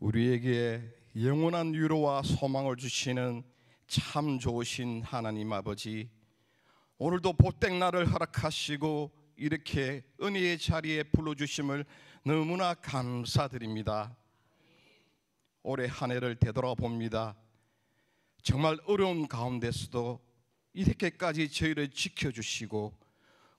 우리에게 영원한 위로와 소망을 주시는 참 좋으신 하나님 아버지, 오늘도 복된 날을 허락하시고 이렇게 은혜의 자리에 불러주심을 너무나 감사드립니다. 올해 한 해를 되돌아봅니다. 정말 어려운 가운데서도 이렇게까지 저희를 지켜주시고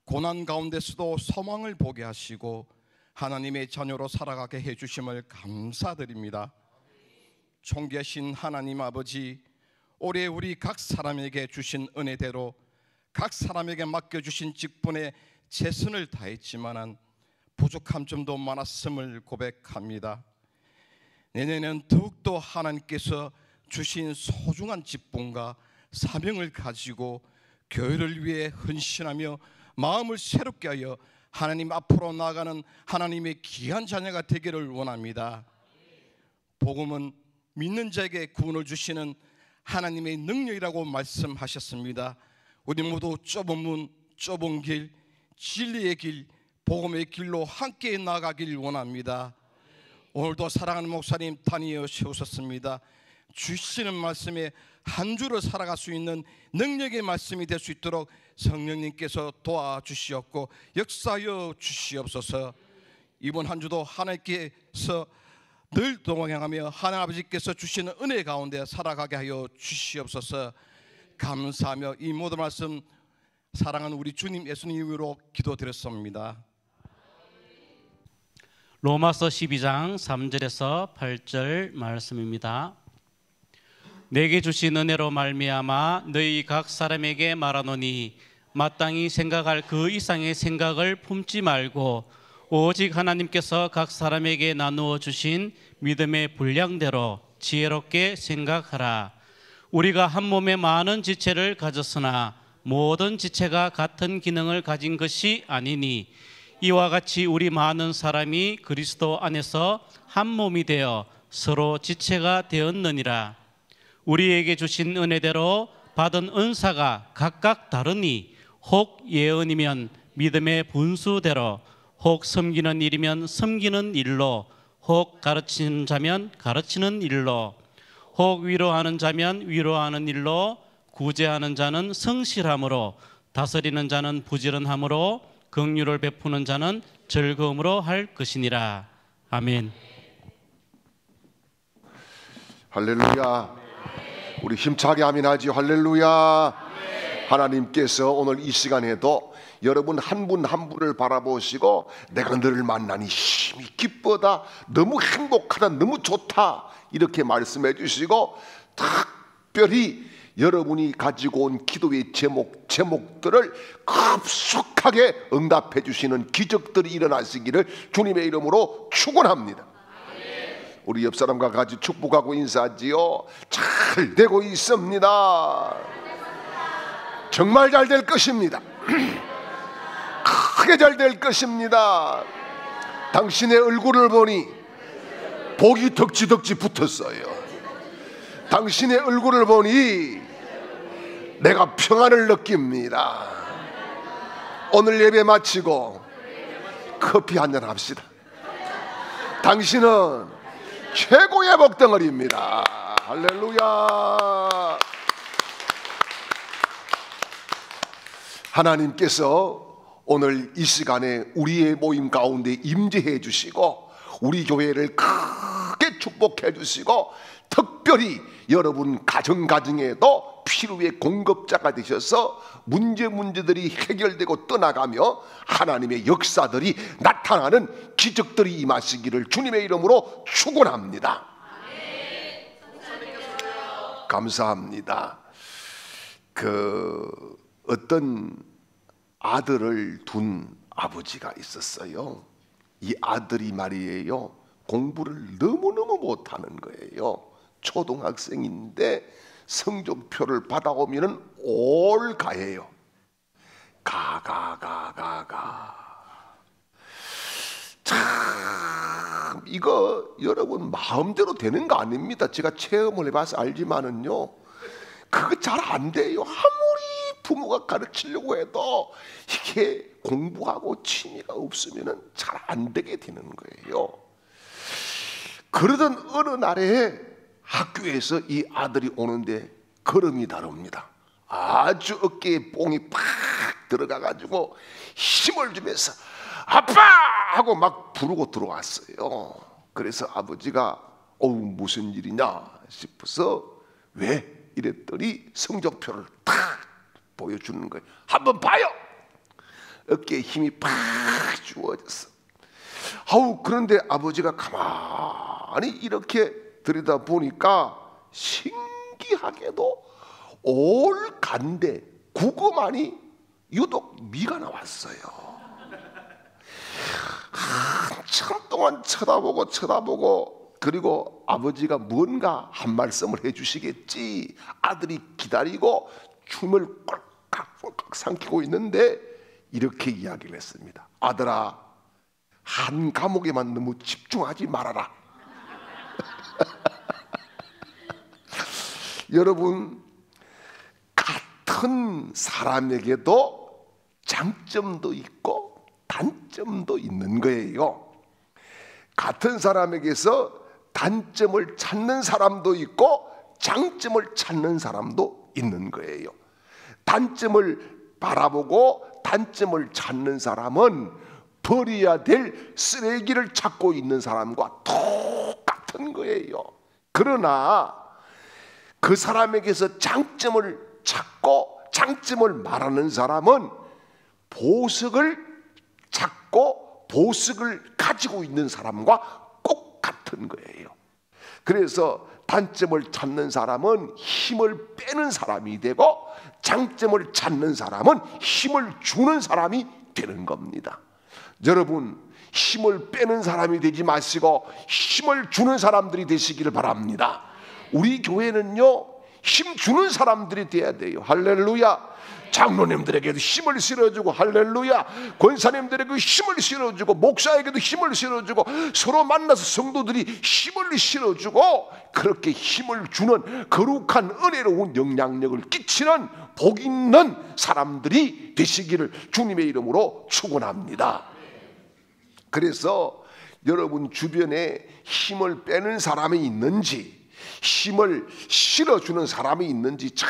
고난 가운데서도 소망을 보게 하시고 하나님의 자녀로 살아가게 해주심을 감사드립니다. 존귀하신 하나님 아버지, 올해 우리 각 사람에게 주신 은혜대로 각 사람에게 맡겨주신 직분에 최선을 다했지만 부족한 점도 많았음을 고백합니다. 내년에는 더욱더 하나님께서 주신 소중한 직분과 사명을 가지고 교회를 위해 헌신하며 마음을 새롭게 하여 하나님 앞으로 나아가는 하나님의 귀한 자녀가 되기를 원합니다. 복음은 믿는 자에게 구원을 주시는 하나님의 능력이라고 말씀하셨습니다. 우리 모두 좁은 문, 좁은 길, 진리의 길, 복음의 길로 함께 나아가길 원합니다. 오늘도 사랑하는 목사님 다니어 세우셨습니다. 주시는 말씀에 한 주를 살아갈 수 있는 능력의 말씀이 될 수 있도록 성령님께서 도와주시옵고 역사하여 주시옵소서. 이번 한 주도 하나님께서 늘 동행하며 하나님 아버지께서 주시는 은혜 가운데 살아가게 하여 주시옵소서. 감사하며 이 모든 말씀 사랑하는 우리 주님 예수님 이름으로 기도드렸습니다. 로마서 12장 3절에서 8절 말씀입니다. 내게 주신 은혜로 말미암아 너희 각 사람에게 말하노니 마땅히 생각할 그 이상의 생각을 품지 말고 오직 하나님께서 각 사람에게 나누어 주신 믿음의 분량대로 지혜롭게 생각하라. 우리가 한 몸에 많은 지체를 가졌으나 모든 지체가 같은 기능을 가진 것이 아니니 이와 같이 우리 많은 사람이 그리스도 안에서 한 몸이 되어 서로 지체가 되었느니라. 우리에게 주신 은혜대로 받은 은사가 각각 다르니 혹 예언이면 믿음의 분수대로, 혹 섬기는 일이면 섬기는 일로, 혹 가르치는 자면 가르치는 일로, 혹 위로하는 자면 위로하는 일로, 구제하는 자는 성실함으로, 다스리는 자는 부지런함으로, 긍휼을 베푸는 자는 즐거움으로 할 것이니라. 아멘. 할렐루야. 우리 힘차게 아멘하지. 할렐루야. 하나님께서 오늘 이 시간에도 여러분 한 분 한 분을 바라보시고 내가 너를 만나니 힘이 기쁘다, 너무 행복하다, 너무 좋다 이렇게 말씀해 주시고 특별히 여러분이 가지고 온 기도의 제목들을 급속하게 응답해 주시는 기적들이 일어나시기를 주님의 이름으로 축원합니다. 우리 옆 사람과 같이 축복하고 인사하지요. 잘 되고 있습니다. 정말 잘 될 것입니다. 크게 잘 될 것입니다. 당신의 얼굴을 보니 복이 덕지덕지 붙었어요. 당신의 얼굴을 보니 내가 평안을 느낍니다. 오늘 예배 마치고 커피 한잔 합시다. 당신은 최고의 복덩어리입니다. 할렐루야. 하나님께서 오늘 이 시간에 우리의 모임 가운데 임재해 주시고 우리 교회를 크게 축복해 주시고 특별히 여러분 가정에도 필요의 공급자가 되셔서 문제들이 해결되고 떠나가며 하나님의 역사들이 나타나는 기적들이 임하시기를 주님의 이름으로 축원합니다. 감사합니다. 어떤 아들을 둔 아버지가 있었어요. 이 아들이 말이에요, 공부를 너무너무 못하는 거예요. 초등학생인데 성적표를 받아오면 올가해요. 참 이거 여러분 마음대로 되는 거 아닙니다. 제가 체험을 해봐서 알지만은요, 그거 잘 안 돼요. 아무리 부모가 가르치려고 해도 이게 공부하고 취미가 없으면 잘 안 되게 되는 거예요. 그러던 어느 날에 학교에서 이 아들이 오는데 걸음이 다릅니다. 아주 어깨에 뽕이 팍 들어가가지고 힘을 주면서 아빠! 하고 막 부르고 들어왔어요. 그래서 아버지가 무슨 일이냐 싶어서 왜? 이랬더니 성적표를 탁 보여주는 거예요. 한번 봐요. 어깨에 힘이 팍 주어졌어. 그런데 아버지가 가만히 이렇게 들여다보니까 신기하게도 올간데 국어만이 유독 미가 나왔어요. 한참 동안 쳐다보고 그리고 아버지가 뭔가 한 말씀을 해주시겠지 아들이 기다리고 춤을 꼴깍꼴깍 삼키고 있는데 이렇게 이야기를 했습니다. 아들아, 한 과목에만 너무 집중하지 말아라. 여러분, 같은 사람에게도 장점도 있고 단점도 있는 거예요. 같은 사람에게서 단점을 찾는 사람도 있고 장점을 찾는 사람도 있는 거예요. 단점을 바라보고 단점을 찾는 사람은 버려야 될 쓰레기를 찾고 있는 사람과 똑같은 거예요. 그러나 그 사람에게서 장점을 찾고 장점을 말하는 사람은 보석을 찾고 보석을 가지고 있는 사람과 꼭 같은 거예요. 그래서 단점을 찾는 사람은 힘을 빼는 사람이 되고 장점을 찾는 사람은 힘을 주는 사람이 되는 겁니다. 여러분, 힘을 빼는 사람이 되지 마시고 힘을 주는 사람들이 되시기를 바랍니다. 우리 교회는요, 힘 주는 사람들이 돼야 돼요. 할렐루야. 장로님들에게도 힘을 실어주고, 할렐루야. 권사님들에게 힘을 실어주고, 목사에게도 힘을 실어주고, 서로 만나서 성도들이 힘을 실어주고, 그렇게 힘을 주는 거룩한 은혜로운 영향력을 끼치는 복 있는 사람들이 되시기를 주님의 이름으로 축원합니다. 그래서 여러분 주변에 힘을 빼는 사람이 있는지 힘을 실어주는 사람이 있는지 잘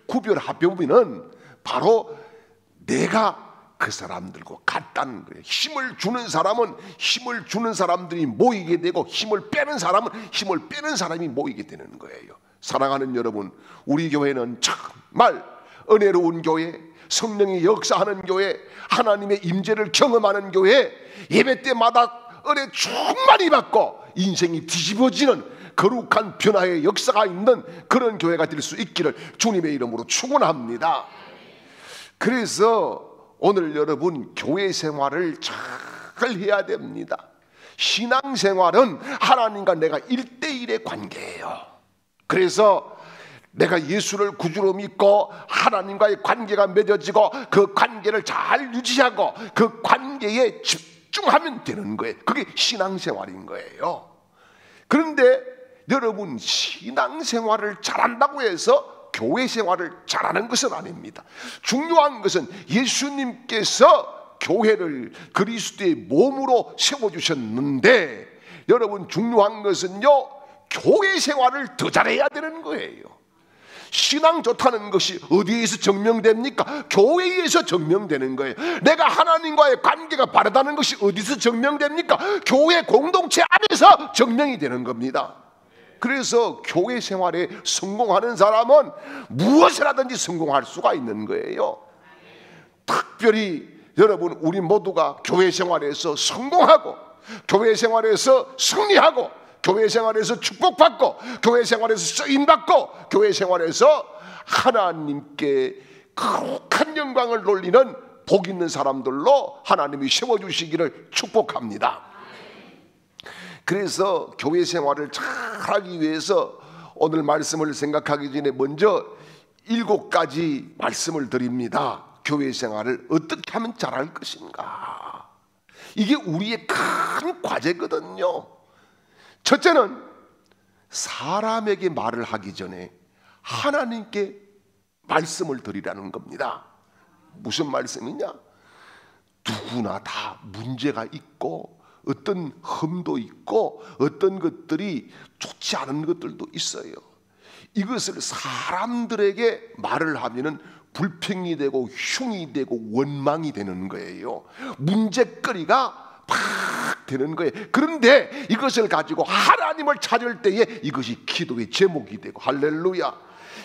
구별해보면 바로 내가 그 사람들과 같다는 거예요. 힘을 주는 사람은 힘을 주는 사람들이 모이게 되고 힘을 빼는 사람은 힘을 빼는 사람이 모이게 되는 거예요. 사랑하는 여러분, 우리 교회는 정말 은혜로운 교회, 성령이 역사하는 교회, 하나님의 임재를 경험하는 교회, 예배 때마다 은혜 충만히 받고 인생이 뒤집어지는 거룩한 변화의 역사가 있는 그런 교회가 될 수 있기를 주님의 이름으로 축원합니다. 그래서 오늘 여러분 교회 생활을 잘 해야 됩니다. 신앙생활은 하나님과 내가 1대1의 관계예요. 그래서 내가 예수를 구주로 믿고 하나님과의 관계가 맺어지고 그 관계를 잘 유지하고 그 관계에 집중하면 되는 거예요. 그게 신앙생활인 거예요. 그런데 여러분, 신앙생활을 잘한다고 해서 교회 생활을 잘하는 것은 아닙니다. 중요한 것은 예수님께서 교회를 그리스도의 몸으로 세워주셨는데, 여러분 중요한 것은요, 교회 생활을 더 잘해야 되는 거예요. 신앙 좋다는 것이 어디에서 증명됩니까? 교회에서 증명되는 거예요. 내가 하나님과의 관계가 바르다는 것이 어디서 증명됩니까? 교회 공동체 안에서 증명이 되는 겁니다. 그래서 교회 생활에 성공하는 사람은 무엇을 하든지 성공할 수가 있는 거예요. 특별히 여러분, 우리 모두가 교회 생활에서 성공하고 교회 생활에서 승리하고 교회 생활에서 축복받고 교회 생활에서 쓰임받고 교회 생활에서 하나님께 거룩한 영광을 돌리는 복 있는 사람들로 하나님이 세워주시기를 축복합니다. 그래서 교회 생활을 잘하기 위해서 오늘 말씀을 생각하기 전에 먼저 7가지 말씀을 드립니다. 교회 생활을 어떻게 하면 잘할 것인가? 이게 우리의 큰 과제거든요. 첫째는 사람에게 말을 하기 전에 하나님께 말씀을 드리라는 겁니다. 무슨 말씀이냐? 누구나 다 문제가 있고 어떤 흠도 있고 어떤 것들이 좋지 않은 것들도 있어요. 이것을 사람들에게 말을 하면은 불평이 되고 흉이 되고 원망이 되는 거예요. 문제거리가 팍 되는 거예요. 그런데 이것을 가지고 하나님을 찾을 때에 이것이 기도의 제목이 되고 할렐루야,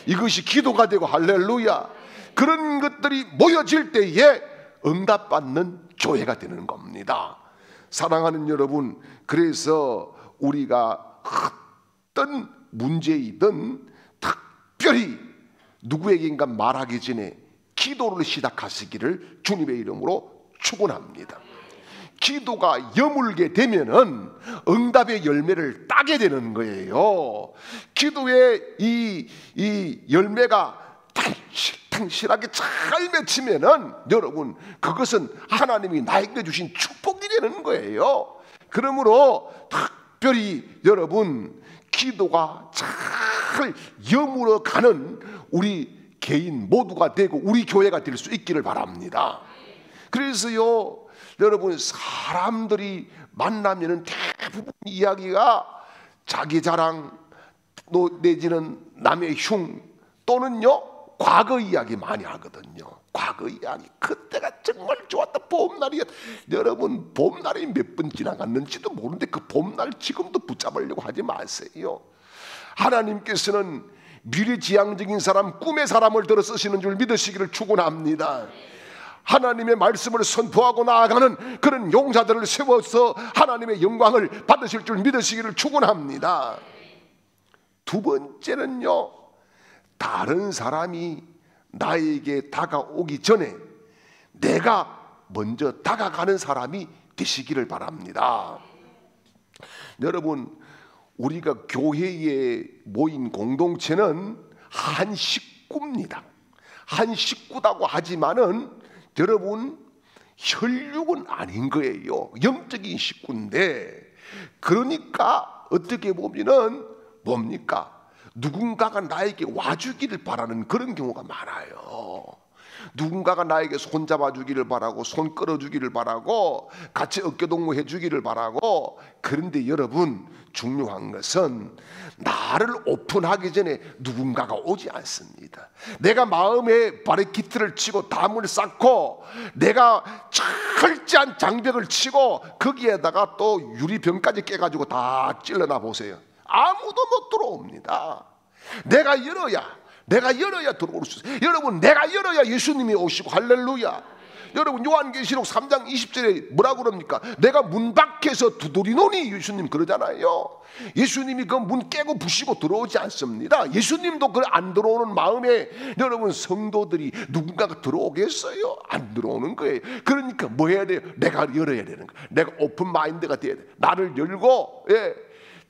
이것이 기도가 되고 할렐루야, 그런 것들이 모여질 때에 응답받는 교회가 되는 겁니다. 사랑하는 여러분, 그래서 우리가 어떤 문제이든 특별히 누구에게인가 말하기 전에 기도를 시작하시기를 주님의 이름으로 축원합니다. 기도가 여물게 되면은 응답의 열매를 따게 되는 거예요. 기도의 이 열매가 당실하게 잘 맺히면은 여러분, 그것은 하나님이 나에게 주신 축복이 되는 거예요. 그러므로 특별히 여러분, 기도가 잘 여물어가는 우리 개인 모두가 되고 우리 교회가 될 수 있기를 바랍니다. 그래서요, 여러분, 사람들이 만나면은 대부분 이야기가 자기 자랑 내지는 남의 흉 또는요 과거 이야기 많이 하거든요. 과거 이야기, 그때가 정말 좋았다, 봄날이야. 여러분, 봄날이 몇 번 지나갔는지도 모르는데 그 봄날 지금도 붙잡으려고 하지 마세요. 하나님께서는 미래지향적인 사람, 꿈의 사람을 들어 쓰시는 줄 믿으시기를 축원합니다. 하나님의 말씀을 선포하고 나아가는 그런 용사들을 세워서 하나님의 영광을 받으실 줄 믿으시기를 축원합니다. 두 번째는요, 다른 사람이 나에게 다가오기 전에 내가 먼저 다가가는 사람이 되시기를 바랍니다. 여러분, 우리가 교회에 모인 공동체는 한 식구입니다. 한 식구다고 하지만은 여러분, 혈육은 아닌 거예요. 영적인 식구인데, 그러니까 어떻게 보면은 뭡니까? 누군가가 나에게 와주기를 바라는 그런 경우가 많아요. 누군가가 나에게 손 잡아주기를 바라고, 손 끌어주기를 바라고, 같이 어깨동무 해주기를 바라고. 그런데 여러분, 중요한 것은 나를 오픈하기 전에 누군가가 오지 않습니다. 내가 마음에 바리키트를 치고 담을 쌓고 내가 철저한 장벽을 치고 거기에다가 또 유리병까지 깨가지고 다 찔러놔 보세요. 아무도 못 들어옵니다. 내가 열어야 들어올 수 있어요. 여러분, 내가 열어야 예수님이 오시고 할렐루야. 여러분, 요한계시록 3장 20절에 뭐라고 그럽니까? 내가 문 밖에서 두드리노니, 예수님 그러잖아요. 예수님이 그 문 깨고 부시고 들어오지 않습니다. 예수님도 그 안 들어오는 마음에 여러분, 성도들이 누군가가 들어오겠어요? 안 들어오는 거예요. 그러니까 뭐 해야 돼요? 내가 열어야 되는 거예요. 내가 오픈 마인드가 돼야 돼요. 나를 열고,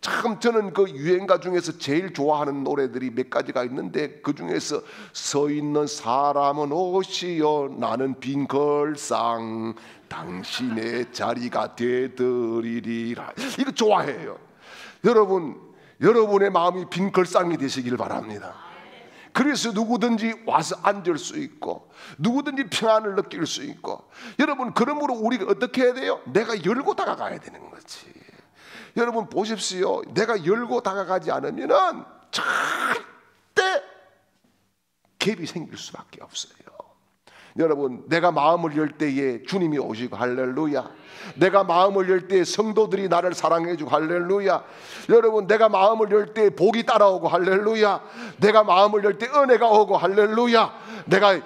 참 저는 그 유행가 중에서 제일 좋아하는 노래들이 몇 가지가 있는데, 그 중에서 서 있는 사람은 오시어 나는 빈 걸상 당신의 자리가 되드리리라. 이거 좋아해요. 여러분, 여러분의 마음이 빈 걸상이 되시길 바랍니다. 그래서 누구든지 와서 앉을 수 있고 누구든지 평안을 느낄 수 있고. 여러분, 그러므로 우리가 어떻게 해야 돼요? 내가 열고 다가가야 되는 거지. 여러분 보십시오. 내가 열고 다가가지 않으면은 절대 갭이 생길 수밖에 없어요. 여러분, 내가 마음을 열 때에 주님이 오시고 할렐루야. 내가 마음을 열 때에 성도들이 나를 사랑해주고 할렐루야. 여러분, 내가 마음을 열 때에 복이 따라오고 할렐루야. 내가 마음을 열 때 은혜가 오고 할렐루야. 내가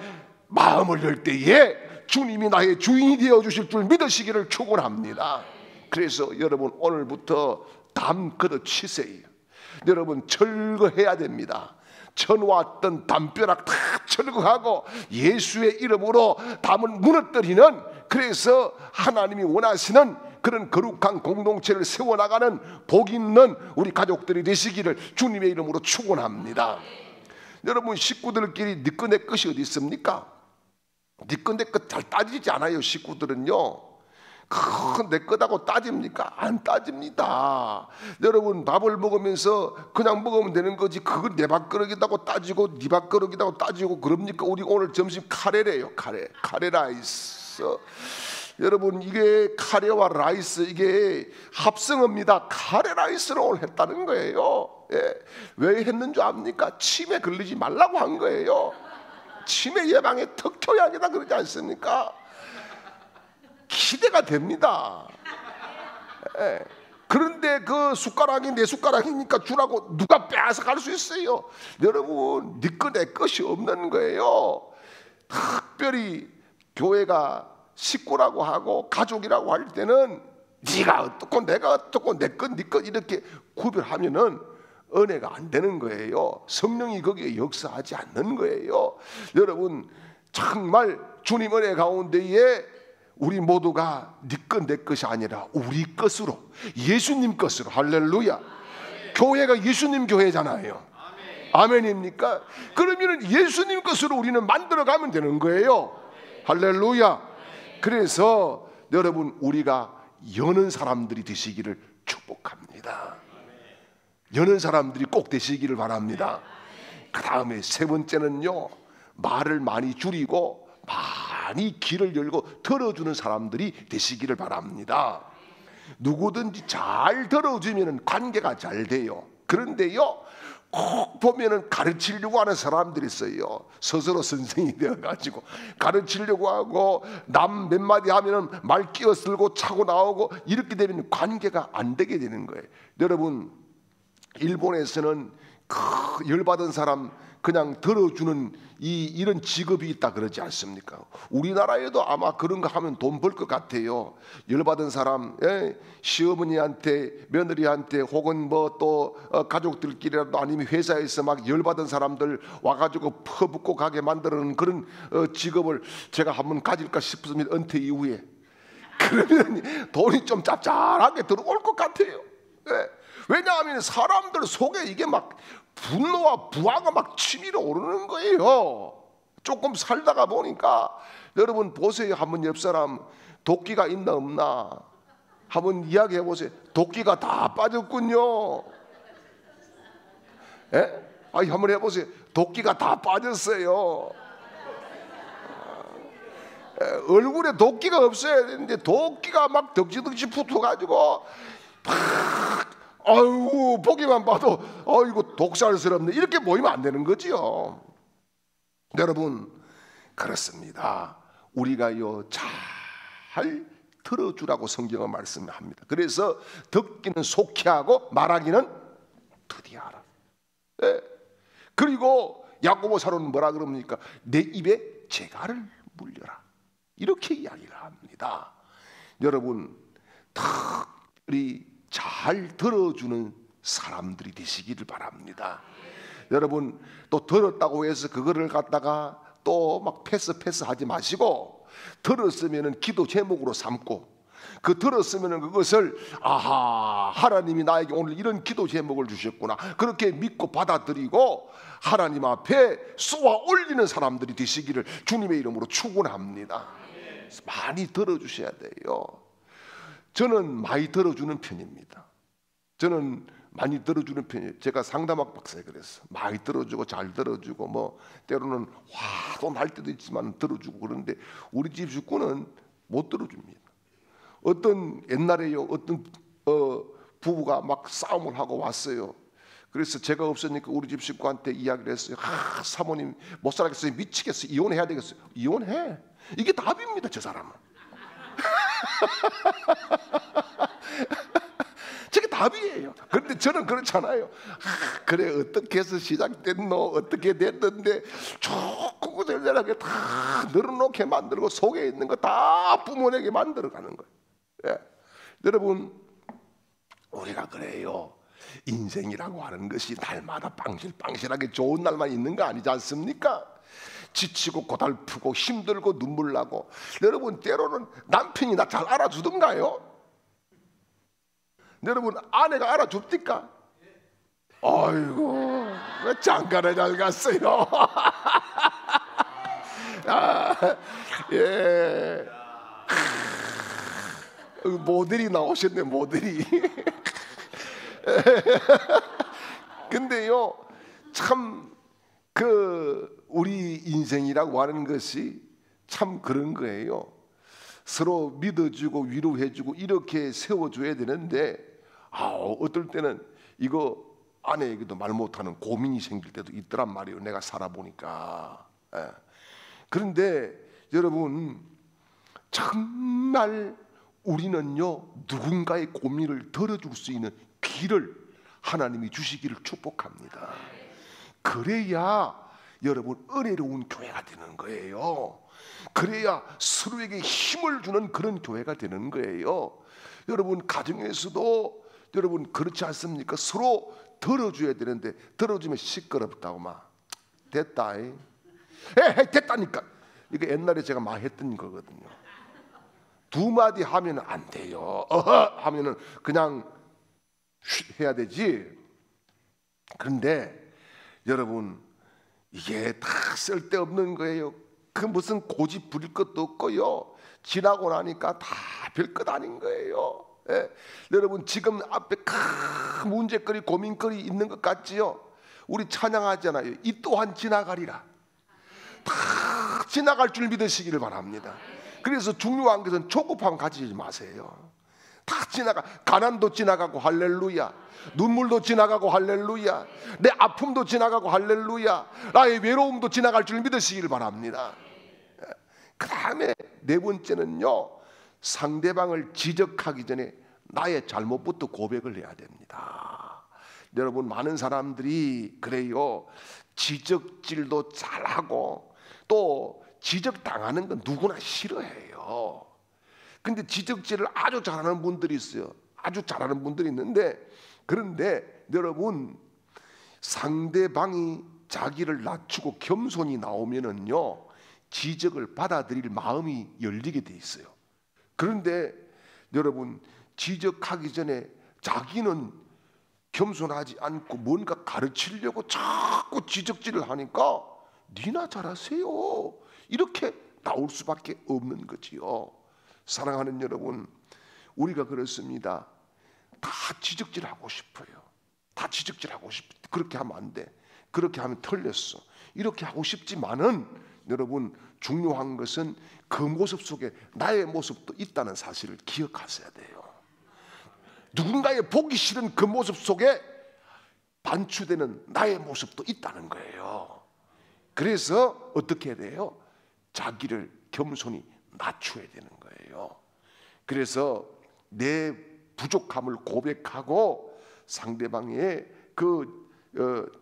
마음을 열 때에 주님이 나의 주인이 되어주실 줄 믿으시기를 축원합니다. 그래서 여러분, 오늘부터 담 걷어치세요. 여러분, 철거해야 됩니다. 쳐놓았던 담벼락 다 철거하고 예수의 이름으로 담을 무너뜨리는, 그래서 하나님이 원하시는 그런 거룩한 공동체를 세워나가는 복 있는 우리 가족들이 되시기를 주님의 이름으로 축원합니다. 여러분, 식구들끼리 네 거 내 것이 어디 있습니까? 네 거 내 것 잘 따지지 않아요. 식구들은요, 내 거다고 따집니까? 안 따집니다. 여러분, 밥을 먹으면서 그냥 먹으면 되는 거지 그걸 내 밥그릇이다고 따지고 네 밥그릇이다고 따지고 그럽니까? 우리 오늘 점심 카레래요. 카레 라이스. 여러분 이게 카레와 라이스 이게 합성어입니다. 카레 라이스를 오늘 했다는 거예요. 예. 왜 했는 줄 압니까? 치매 걸리지 말라고 한 거예요. 치매 예방의 특효약이다 그러지 않습니까? 기대가 됩니다. 예. 그런데 그 숟가락이 내 숟가락이니까 주라고 누가 빼앗아 갈 수 있어요? 여러분 네 거 내 것이 없는 거예요. 특별히 교회가 식구라고 하고 가족이라고 할 때는 네가 어떻고 내가 어떻고 내 것 네 것 이렇게 구별하면은 은혜가 안 되는 거예요. 성령이 거기에 역사하지 않는 거예요. 여러분 정말 주님 은혜 가운데에 우리 모두가 네 것 내 것이 아니라 우리 것으로 예수님 것으로 할렐루야. 교회가 예수님 교회잖아요. 아멘입니까? 그러면 예수님 것으로 우리는 만들어가면 되는 거예요. 할렐루야. 그래서 여러분 우리가 여는 사람들이 되시기를 축복합니다. 여는 사람들이 꼭 되시기를 바랍니다. 그 다음에 세 번째는요, 말을 많이 줄이고 많이 귀를 열고 들어주는 사람들이 되시기를 바랍니다. 누구든지 잘 들어주면 관계가 잘 돼요. 그런데요 꼭 보면은 가르치려고 하는 사람들이 있어요. 스스로 선생이 되어가지고 가르치려고 하고 남 몇 마디 하면은 말 끼어들고 차고 나오고 이렇게 되면 관계가 안 되게 되는 거예요. 여러분 일본에서는 열받은 사람 그냥 들어주는 이런 직업이 있다 그러지 않습니까? 우리나라에도 아마 그런 거 하면 돈 벌 것 같아요. 열받은 사람, 시어머니한테, 며느리한테 혹은 뭐 또 가족들끼리라도 아니면 회사에서 막 열받은 사람들 와가지고 퍼붓고 가게 만드는 그런 직업을 제가 한번 가질까 싶습니다. 은퇴 이후에. 그러면 돈이 좀 짭짤하게 들어올 것 같아요. 왜냐하면 사람들 속에 이게 막 분노와 부하가 막 치밀어 오르는 거예요. 조금 살다가 보니까 여러분 보세요. 한번 옆 사람 도끼가 있나 없나 한번 이야기해 보세요. 도끼가 다 빠졌군요. 한번 해보세요. 도끼가 다 빠졌어요. 얼굴에 도끼가 없어야 되는데 도끼가 막 덕지덕지 붙어가지고 아이고 보기만 봐도 이거 독살스럽네 이렇게 보이면 안 되는 거지요. 여러분 그렇습니다. 우리가요 잘 들어주라고 성경은 말씀합니다. 그래서 듣기는 속히 하고 말하기는 더디 하라. 그리고 야고보서는 뭐라 그럽니까? 내 입에 재갈을 물려라 이렇게 이야기를 합니다. 여러분 특별히 잘 들어주는 사람들이 되시기를 바랍니다. 여러분 또 들었다고 해서 그거를 갖다가 또 막 패스하지 마시고 들었으면은 기도 제목으로 삼고 그 들었으면은 그것을 하나님이 나에게 오늘 이런 기도 제목을 주셨구나 그렇게 믿고 받아들이고 하나님 앞에 쏘아 올리는 사람들이 되시기를 주님의 이름으로 축원합니다. 많이 들어주셔야 돼요. 저는 많이 들어주는 편입니다. 저는 많이 들어주는 편이에요. 제가 상담학 박사에 그랬어. 많이 들어주고 잘 들어주고 뭐 때로는 화도 날 때도 있지만 들어주고 그런데 우리 집 식구는 못 들어줍니다. 어떤 옛날에요 어떤 부부가 막 싸움을 하고 왔어요. 그래서 제가 없으니까 우리 집 식구한테 이야기를 했어요. 사모님 못 살겠어요. 미치겠어요. 이혼해야 되겠어요. 이혼해. 이게 답입니다. 저 사람은. 저게 답이에요. 그런데 저는 그렇잖아요. 그래 어떻게 해서 시작됐노 어떻게 됐는데 조금 고들들하게 다 늘어놓게 만들고 속에 있는 거 다 부모에게 만들어가는 거예요. 여러분 우리가 그래요. 인생이라고 하는 것이 날마다 빵실빵실하게 좋은 날만 있는 거 아니지 않습니까? 지치고 고달프고 힘들고 눈물 나고 여러분 때로는 남편이 나 잘 알아주던가요? 여러분 아내가 알아줍니까? 아이고 왜 장가를 잘 갔어요? 모델이 나오셨네 모델이. 근데요 참 우리 인생이라고 하는 것이 참 그런 거예요. 서로 믿어주고 위로해주고 이렇게 세워줘야 되는데 어떨 때는 이거 아내에게도 말 못하는 고민이 생길 때도 있더란 말이에요. 내가 살아보니까. 그런데 여러분, 정말 우리는요 누군가의 고민을 덜어줄 수 있는 귀를 하나님이 주시기를 축복합니다. 그래야 여러분 은혜로운 교회가 되는 거예요. 그래야 서로에게 힘을 주는 그런 교회가 되는 거예요. 여러분 가정에서도 여러분 그렇지 않습니까? 서로 들어줘야 되는데 들어주면 시끄럽다고 막 됐다 됐다니까. 이거 옛날에 제가 막 했던 거거든요. 두 마디 하면 안 돼요. 하면은 그냥 해야 되지. 그런데 여러분 이게 다 쓸데없는 거예요. 그 무슨 고집 부릴 것도 없고요. 지나고 나니까 다 별것 아닌 거예요. 여러분 지금 앞에 큰 문제거리 고민거리 있는 것 같지요? 우리 찬양하잖아요. 이 또한 지나가리라. 다 지나갈 줄 믿으시기를 바랍니다. 그래서 중요한 것은 조급함 가지지 마세요. 다 지나가. 가난도 지나가고 할렐루야. 눈물도 지나가고 할렐루야. 내 아픔도 지나가고 할렐루야. 나의 외로움도 지나갈 줄 믿으시길 바랍니다. 그 다음에 네 번째는요, 상대방을 지적하기 전에 나의 잘못부터 고백을 해야 됩니다. 여러분 많은 사람들이 그래요. 지적질도 잘하고 또 지적당하는 건 누구나 싫어해요. 근데 지적질을 아주 잘하는 분들이 있어요. 아주 잘하는 분들이 있는데, 그런데 여러분 상대방이 자기를 낮추고 겸손히 나오면은요 지적을 받아들일 마음이 열리게 돼 있어요. 그런데 여러분 지적하기 전에 자기는 겸손하지 않고 뭔가 가르치려고 자꾸 지적질을 하니까 니나 잘하세요 이렇게 나올 수밖에 없는 거지요. 사랑하는 여러분, 우리가 그렇습니다. 다 지적질하고 싶어요. 다 지적질하고 싶어. 그렇게 하면 안 돼. 그렇게 하면 틀렸어. 이렇게 하고 싶지만은 여러분 중요한 것은 그 모습 속에 나의 모습도 있다는 사실을 기억하셔야 돼요. 누군가의 보기 싫은 그 모습 속에 반추되는 나의 모습도 있다는 거예요. 그래서 어떻게 해야 돼요? 자기를 겸손히 낮춰야 되는 거예요. 그래서 내 부족함을 고백하고 상대방의 그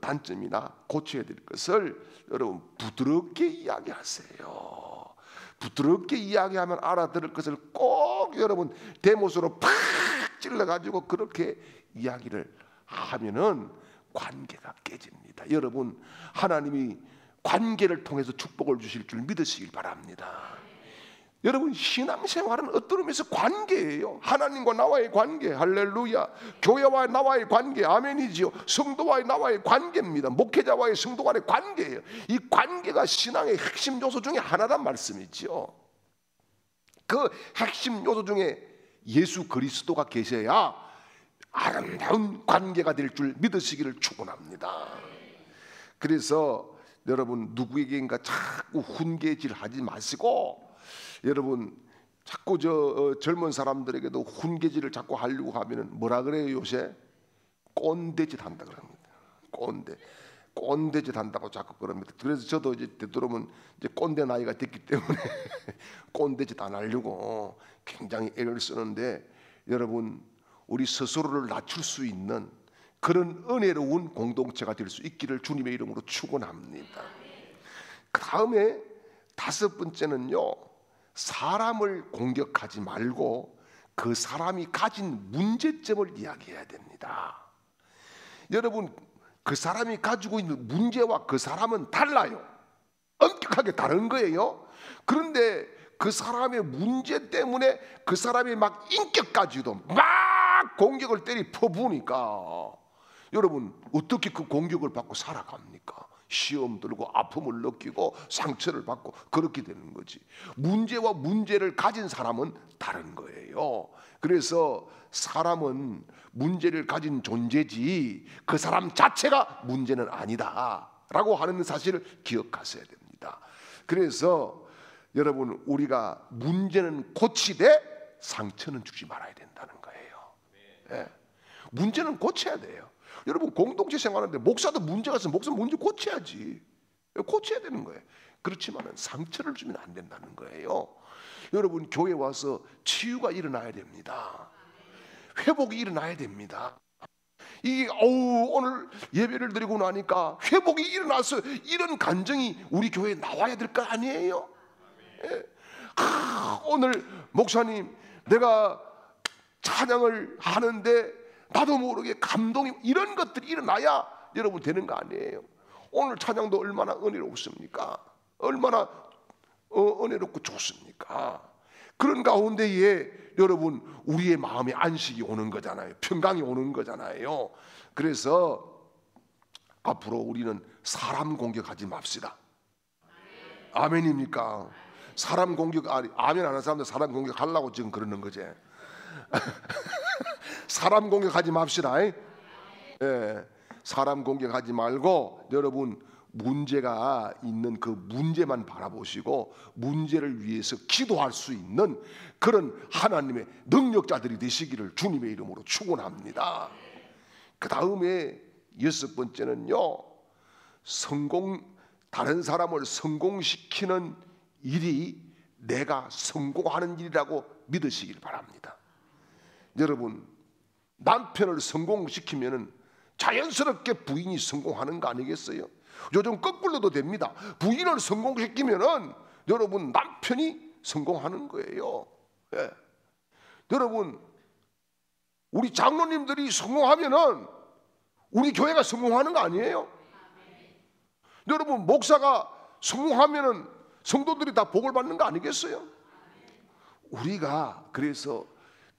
단점이나 고쳐야 될 것을 여러분 부드럽게 이야기하세요. 부드럽게 이야기하면 알아들을 것을 꼭 여러분 대못으로 팍 찔러가지고 그렇게 이야기를 하면은 관계가 깨집니다. 여러분 하나님이 관계를 통해서 축복을 주실 줄 믿으시길 바랍니다. 여러분 신앙생활은 어떤 의미에서 관계예요. 하나님과 나와의 관계, 할렐루야. 교회와 나와의 관계, 아멘이지요. 성도와의 나와의 관계입니다. 목회자와의 성도 간의 관계예요. 이 관계가 신앙의 핵심 요소 중에 하나란 말씀이지요. 그 핵심 요소 중에 예수 그리스도가 계셔야 아름다운 관계가 될 줄 믿으시기를 축원합니다. 그래서 여러분 누구에게인가 자꾸 훈계질 하지 마시고, 여러분 자꾸 젊은 사람들에게도 훈계질을 자꾸 하려고 하면은 뭐라 그래요? 요새 꼰대짓 한다 그럽니다. 꼰대짓 한다고 자꾸 그럽니다. 그래서 저도 이제 되도록이면 이제 꼰대 나이가 됐기 때문에 꼰대짓 안 하려고 굉장히 애를 쓰는데, 여러분 우리 스스로를 낮출 수 있는 그런 은혜로운 공동체가 될 수 있기를 주님의 이름으로 축원합니다. 그 다음에 다섯 번째는요, 사람을 공격하지 말고 그 사람이 가진 문제점을 이야기해야 됩니다. 여러분 그 사람이 가지고 있는 문제와 그 사람은 달라요. 엄격하게 다른 거예요. 그런데 그 사람의 문제 때문에 그 사람의 막 인격까지도 막 공격을 때리 퍼부으니까 여러분 어떻게 그 공격을 받고 살아갑니까? 시험 들고 아픔을 느끼고 상처를 받고 그렇게 되는 거지. 문제와 문제를 가진 사람은 다른 거예요. 그래서 사람은 문제를 가진 존재지 그 사람 자체가 문제는 아니다 라고 하는 사실을 기억하셔야 됩니다. 그래서 여러분, 우리가 문제는 고치되 상처는 주지 말아야 된다는 거예요. 예. 문제는 고쳐야 돼요. 여러분, 공동체 생활하는데 목사도 문제가 있으면 목사 문제 고쳐야지. 고쳐야 되는 거예요. 그렇지만 상처를 주면 안 된다는 거예요. 여러분, 교회 와서 치유가 일어나야 됩니다. 회복이 일어나야 됩니다. 이 오늘 예배를 드리고 나니까 회복이 일어나서 이런 감정이 우리 교회에 나와야 될 거 아니에요? 예. 오늘 목사님, 내가 찬양을 하는데 나도 모르게 감동이, 이런 것들이 일어나야 여러분 되는 거 아니에요? 오늘 찬양도 얼마나 은혜롭습니까? 얼마나 은혜롭고 좋습니까? 그런 가운데에 여러분, 우리의 마음에 안식이 오는 거잖아요. 평강이 오는 거잖아요. 그래서 앞으로 우리는 사람 공격하지 맙시다. 아멘입니까? 사람 공격, 아멘 안 하는 사람들 사람 공격하려고 지금 그러는 거지. 사람 공격하지 맙시다. 예, 사람 공격하지 말고 여러분, 문제가 있는 그 문제만 바라보시고 문제를 위해서 기도할 수 있는 그런 하나님의 능력자들이 되시기를 주님의 이름으로 축원합니다. 그 다음에 6번째는요, 다른 사람을 성공시키는 일이 내가 성공하는 일이라고 믿으시길 바랍니다. 여러분, 남편을 성공시키면 자연스럽게 부인이 성공하는 거 아니겠어요? 요즘 거꾸로도 됩니다. 부인을 성공시키면은 여러분, 남편이 성공하는 거예요. 예. 여러분, 우리 장로님들이 성공하면은 우리 교회가 성공하는 거 아니에요? 여러분, 목사가 성공하면은 성도들이 다 복을 받는 거 아니겠어요? 우리가 그래서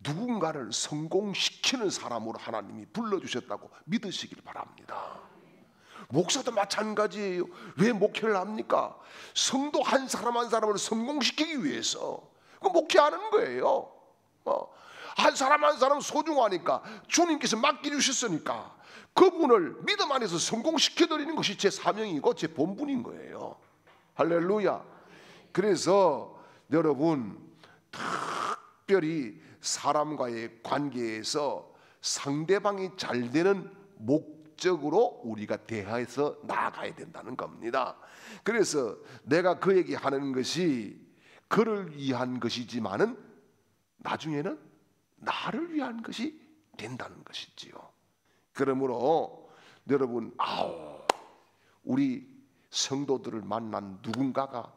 누군가를 성공시키는 사람으로 하나님이 불러주셨다고 믿으시길 바랍니다. 목사도 마찬가지예요. 왜 목회를 합니까? 성도 한 사람 한 사람을 성공시키기 위해서 목회하는 거예요. 한 사람 한 사람 소중하니까, 주님께서 맡겨주셨으니까 그분을 믿음 안에서 성공시켜드리는 것이 제 사명이고 제 본분인 거예요. 할렐루야. 그래서 여러분, 특별히 사람과의 관계에서 상대방이 잘 되는 목적으로 우리가 대해서 나아가야 된다는 겁니다. 그래서 내가 그에게 하는 것이 그를 위한 것이지만은 나중에는 나를 위한 것이 된다는 것이지요. 그러므로 여러분, 우리 성도들을 만난 누군가가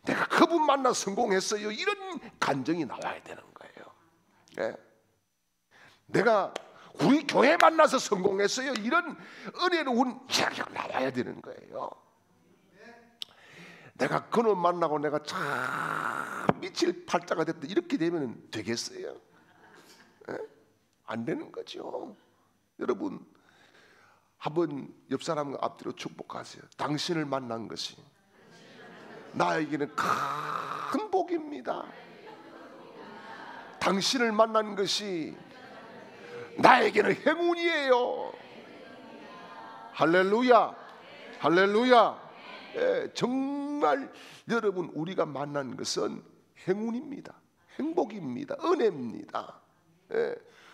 내가 그분 만나 성공했어요, 이런 감정이 나와야 되는 거예요. 네? 내가 우리 교회 만나서 성공했어요, 이런 은혜로운 이야기가 나와야 되는 거예요. 내가 그놈 만나고 내가 참 미칠 팔자가 됐다, 이렇게 되면 되겠어요? 네? 안 되는 거죠. 여러분, 한번 옆 사람과 앞뒤로 축복하세요. 당신을 만난 것이 나에게는 큰 복입니다. 당신을 만난 것이 나에게는 행운이에요. 할렐루야, 할렐루야. 정말 여러분, 우리가 만난 것은 행운입니다. 행복입니다. 은혜입니다.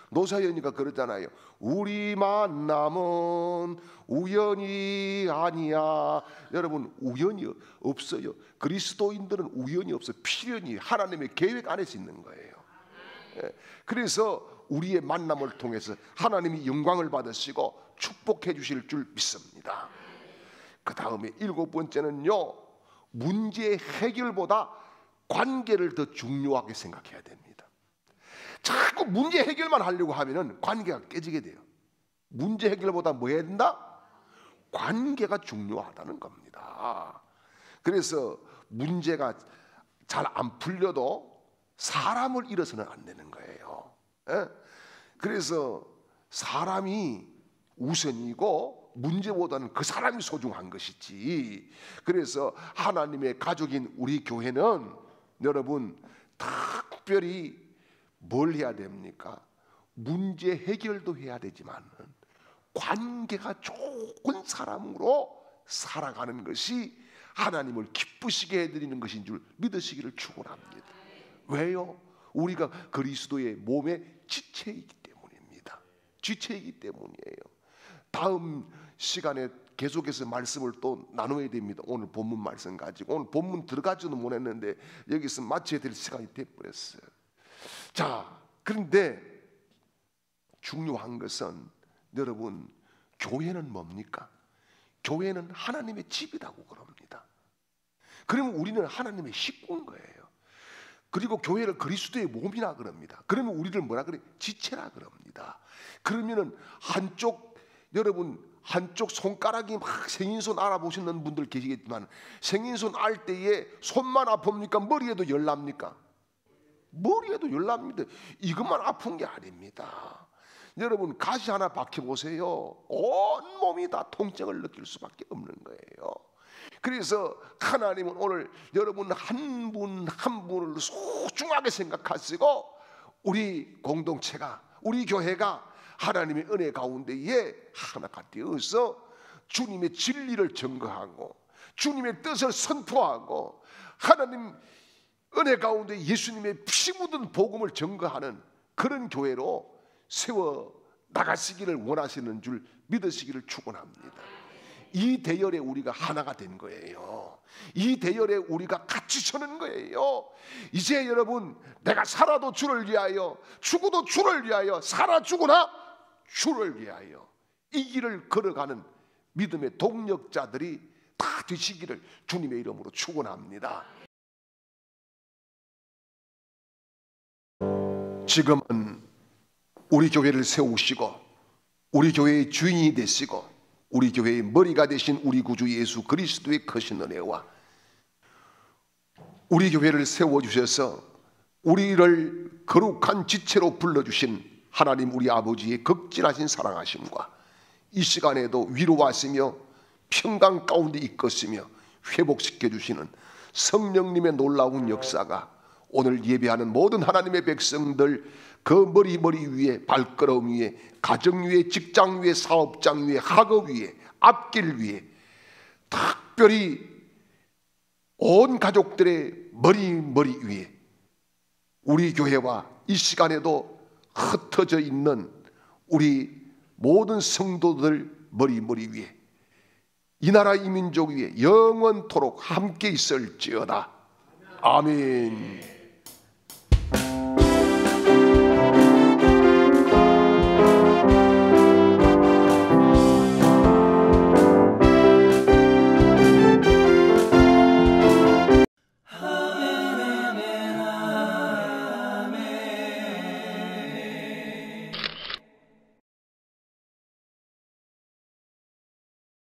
노사연이가 그러잖아요. 우리 만남은 우연이 아니야. 여러분, 우연이 없어요. 그리스도인들은 우연이 없어요. 필연이 하나님의 계획 안에서 있는 거예요. 그래서 우리의 만남을 통해서 하나님이 영광을 받으시고 축복해 주실 줄 믿습니다. 그 다음에 7번째는요, 문제 해결보다 관계를 더 중요하게 생각해야 됩니다. 자꾸 문제 해결만 하려고 하면은 관계가 깨지게 돼요. 문제 해결보다 뭐 해야 된다? 관계가 중요하다는 겁니다. 그래서 문제가 잘 안 풀려도 사람을 잃어서는 안 되는 거예요. 그래서 사람이 우선이고 문제보다는 그 사람이 소중한 것이지. 그래서 하나님의 가족인 우리 교회는 여러분, 특별히 뭘 해야 됩니까? 문제 해결도 해야 되지만 관계가 좋은 사람으로 살아가는 것이 하나님을 기쁘시게 해드리는 것인 줄 믿으시기를 축원합니다. 왜요? 우리가 그리스도의 몸의 지체이기 때문입니다. 지체이기 때문이에요. 다음 시간에 계속해서 말씀을 또 나눠야 됩니다. 오늘 본문 말씀 가지고 오늘 본문 들어가지도 못했는데 여기서 마쳐야 될 시간이 돼버렸어요. 자, 그런데 중요한 것은 여러분, 교회는 뭡니까? 교회는 하나님의 집이라고 그럽니다. 그러면 우리는 하나님의 식구인 거예요. 그리고 교회를 그리스도의 몸이라 그럽니다. 그러면 우리를 뭐라 그래? 지체라 그럽니다. 그러면은 여러분 한쪽 손가락이 막 생인손 알아보시는 분들 계시겠지만 생인손 알 때에 손만 아픕니까? 머리에도 열납니까? 머리에도 열납니다. 이것만 아픈 게 아닙니다. 여러분 가시 하나 박혀보세요. 온 몸이 다 통증을 느낄 수밖에 없는 거예요. 그래서 하나님은 오늘 여러분 한 분 한 분을 소중하게 생각하시고 우리 공동체가, 우리 교회가 하나님의 은혜 가운데에 하나가 되어서 주님의 진리를 증거하고 주님의 뜻을 선포하고 하나님 은혜 가운데 예수님의 피 묻은 복음을 증거하는 그런 교회로 세워 나가시기를 원하시는 줄 믿으시기를 축원합니다. 이 대열에 우리가 하나가 된 거예요. 이 대열에 우리가 같이 서는 거예요. 이제 여러분, 내가 살아도 주를 위하여, 죽어도 주를 위하여, 살아 죽으나 주를 위하여 이 길을 걸어가는 믿음의 동력자들이 다 되시기를 주님의 이름으로 축원합니다. 지금은 우리 교회를 세우시고 우리 교회의 주인이 되시고 우리 교회의 머리가 되신 우리 구주 예수 그리스도의 크신 은혜와 우리 교회를 세워주셔서 우리를 거룩한 지체로 불러주신 하나님 우리 아버지의 극진하신 사랑하심과 이 시간에도 위로하시며 평강 가운데 이끄시며 회복시켜주시는 성령님의 놀라운 역사가 오늘 예배하는 모든 하나님의 백성들 그 머리 위에, 발걸음 위에, 가정 위에, 직장 위에, 사업장 위에, 학업 위에, 앞길 위에, 특별히 온 가족들의 머리 위에 우리 교회와 이 시간에도 흩어져 있는 우리 모든 성도들 머리 위에 이 나라 이 민족 위에 영원토록 함께 있을지어다. 아멘.